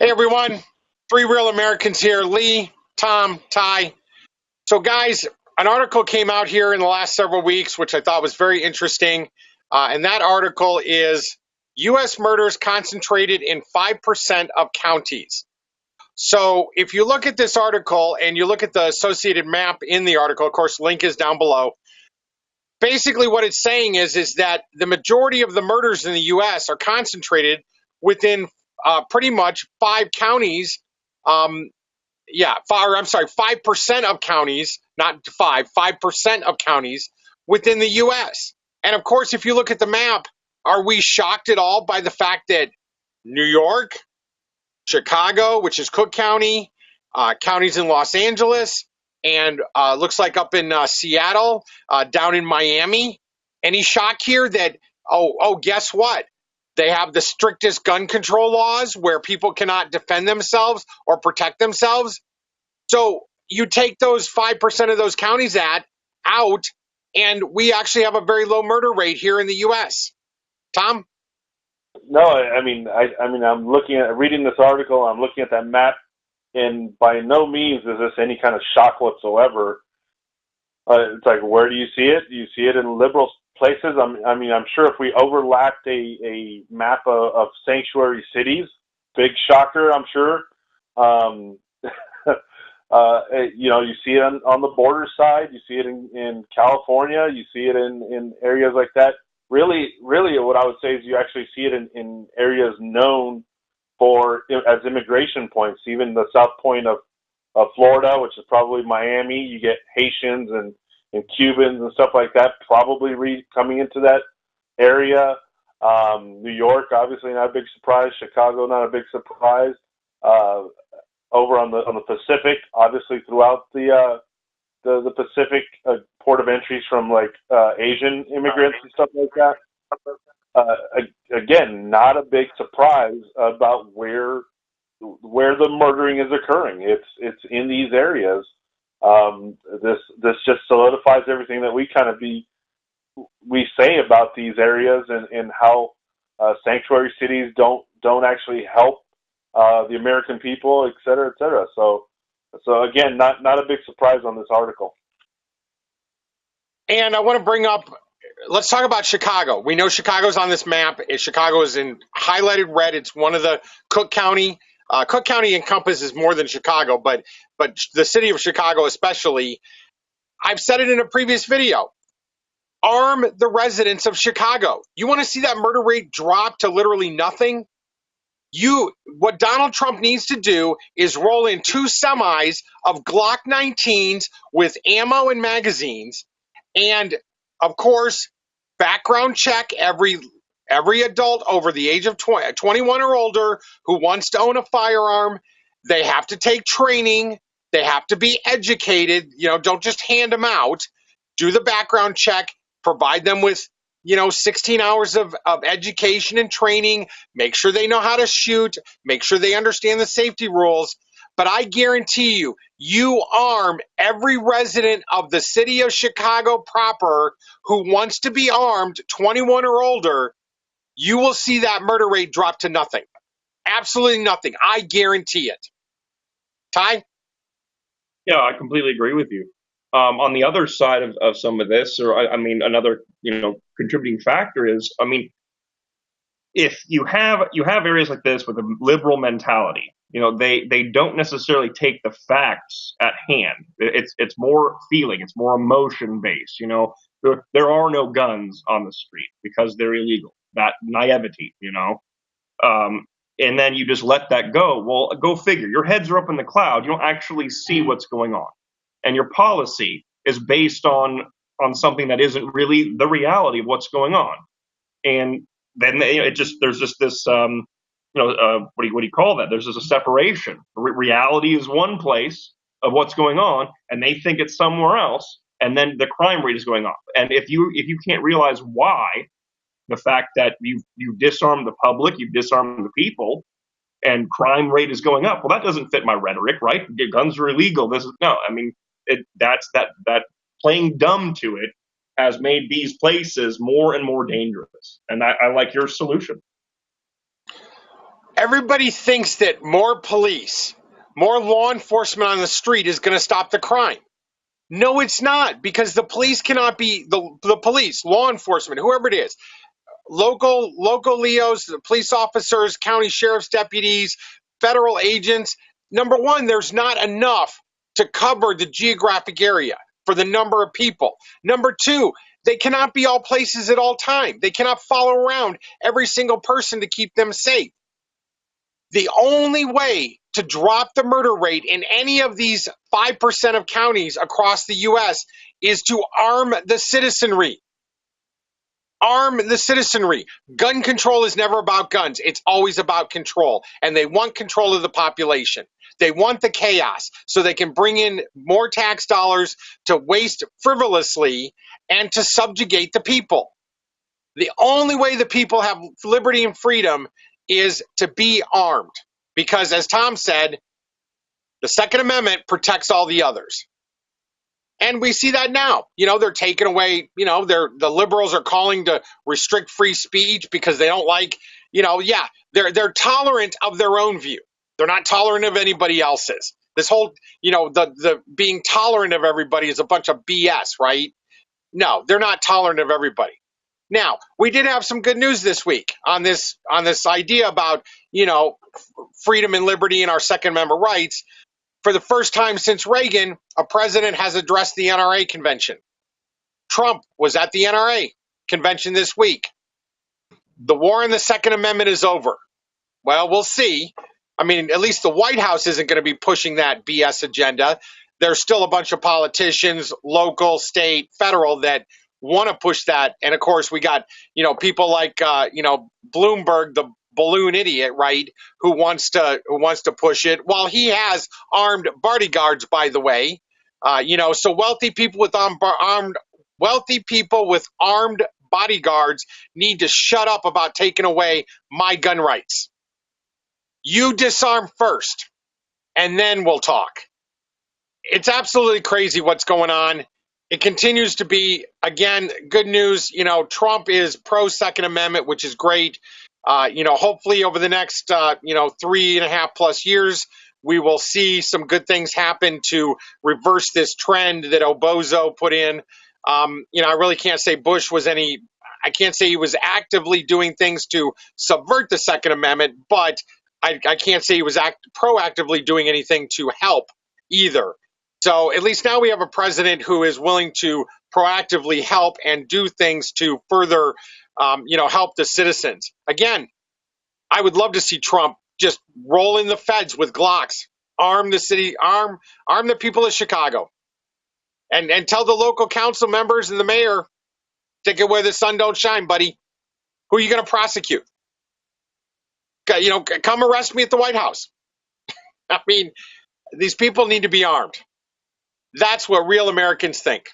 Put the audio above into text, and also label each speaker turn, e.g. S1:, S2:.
S1: Hey everyone, three real Americans here, Lee, Tom, Ty. So guys, an article came out here in the last several weeks, which I thought was very interesting. And that article is U.S. murders concentrated in 5% of counties. So if you look at this article and you look at the associated map in the article, of course, link is down below. Basically what it's saying is that the majority of the murders in the U.S. are concentrated within pretty much five counties. 5% of counties, not 5% of counties within the U.S. And of course, if you look at the map, are we shocked at all by the fact that New York, Chicago, which is Cook County, counties in Los Angeles, and looks like up in Seattle, down in Miami, any shock here that, guess what? They have the strictest gun control laws where people cannot defend themselves or protect themselves. So you take those 5% of those counties out, and we actually have a very low murder rate here in the U.S. Tom?
S2: No, I'm reading this article. I'm looking at that map, and by no means is this any kind of shock whatsoever. It's like, where do you see it? Do you see it in liberal places? I'm sure if we overlapped a map of sanctuary cities, big shocker, I'm sure. You see it on the border side. You see it in California. You see it in areas like that. Really, what I would say is you actually see it in areas known for as immigration points. Even the south point of Florida, which is probably Miami, you get Haitians and Cubans and stuff like that probably coming into that area. New York, obviously not a big surprise. Chicago, not a big surprise. Over on the Pacific, obviously throughout the Pacific, port of entries from like Asian immigrants and stuff like that. Again, not a big surprise about where the murdering is occurring. It's in these areas. This just solidifies everything that we say about these areas and how sanctuary cities don't actually help the American people, et cetera, et cetera. So again, not a big surprise on this article.
S1: And I want to bring up, let's talk about Chicago. We know Chicago's on this map. Chicago is in highlighted red. It's one of the Cook County. Cook County encompasses more than Chicago, but the city of Chicago especially. I've said it in a previous video. Arm the residents of Chicago. You want to see that murder rate drop to literally nothing? What Donald Trump needs to do is roll in 2 semis of Glock 19s with ammo and magazines, and of course, background check every adult over the age of 21 or older who wants to own a firearm. They have to take training. They have to be educated. Don't just hand them out. Do the background check. Provide them with 16 hours of education and training, make sure they know how to shoot, make sure they understand the safety rules. But I guarantee you arm every resident of the city of Chicago proper who wants to be armed, 21 or older, you will see that murder rate drop to nothing. Absolutely nothing. I guarantee it. Ty?
S3: Yeah, I completely agree with you. On the other side of some of this, another contributing factor is, if you have areas like this with a liberal mentality, they don't necessarily take the facts at hand. It's more feeling, it's more emotion based. There are no guns on the street because they're illegal. That naivety, and then you just let that go. Well, go figure. Your heads are up in the cloud. You don't actually see what's going on. And your policy is based on something that isn't really the reality of what's going on. And then there's just this, what do you call that? There's just a separation. Reality is one place of what's going on, and they think it's somewhere else. And then the crime rate is going up. And if you can't realize why, the fact that you've disarmed the public, you've disarmed the people, and crime rate is going up. Well, that doesn't fit my rhetoric, right? Guns are illegal. That playing dumb to it has made these places more and more dangerous. And I like your solution.
S1: Everybody thinks that more police, more law enforcement on the street is going to stop the crime. No, it's not, because the police cannot be the police, law enforcement, whoever it is, local Leos, the police officers, county sheriff's deputies, federal agents. Number one, there's not enough to cover the geographic area for the number of people. Number two, they cannot be all places at all time. They cannot follow around every single person to keep them safe. The only way to drop the murder rate in any of these 5% of counties across the U.S. is to arm the citizenry. Arm the citizenry. Gun control is never about guns. It's always about control. And they want control of the population. They want the chaos so they can bring in more tax dollars to waste frivolously and to subjugate the people. The only way the people have liberty and freedom is to be armed. Because as Tom said, the Second Amendment protects all the others. And we see that now. They're taking away, the liberals are calling to restrict free speech because they don't like, they're tolerant of their own view. They're not tolerant of anybody else's. This whole, the being tolerant of everybody is a bunch of BS, right? No, they're not tolerant of everybody. Now, we did have some good news this week on this idea about, freedom and liberty and our Second Amendment rights. For the first time since Reagan, a president has addressed the NRA convention. Trump was at the NRA convention this week. The war on the Second Amendment is over. Well, we'll see. I mean, at least the White House isn't going to be pushing that BS agenda. There's still a bunch of politicians, local, state, federal, that want to push that. And of course, we got, people like, Bloomberg, the balloon idiot, right, who wants to push it. While he has armed bodyguards, by the way, so wealthy people with armed bodyguards need to shut up about taking away my gun rights. You disarm first, and then we'll talk. It's absolutely crazy what's going on. It continues to be, again, good news. Trump is pro Second Amendment, which is great. Hopefully over the next, 3.5+ years, we will see some good things happen to reverse this trend that Obozo put in. I really can't say I can't say he was actively doing things to subvert the Second Amendment, but I can't say he was proactively doing anything to help either. So at least now we have a president who is willing to proactively help and do things to further, help the citizens. Again, I would love to see Trump just roll in the feds with Glocks, arm the city, arm the people of Chicago, and tell the local council members and the mayor, take it where the sun don't shine, buddy. Who are you going to prosecute? Come arrest me at the White House. I mean, these people need to be armed. That's what real Americans think.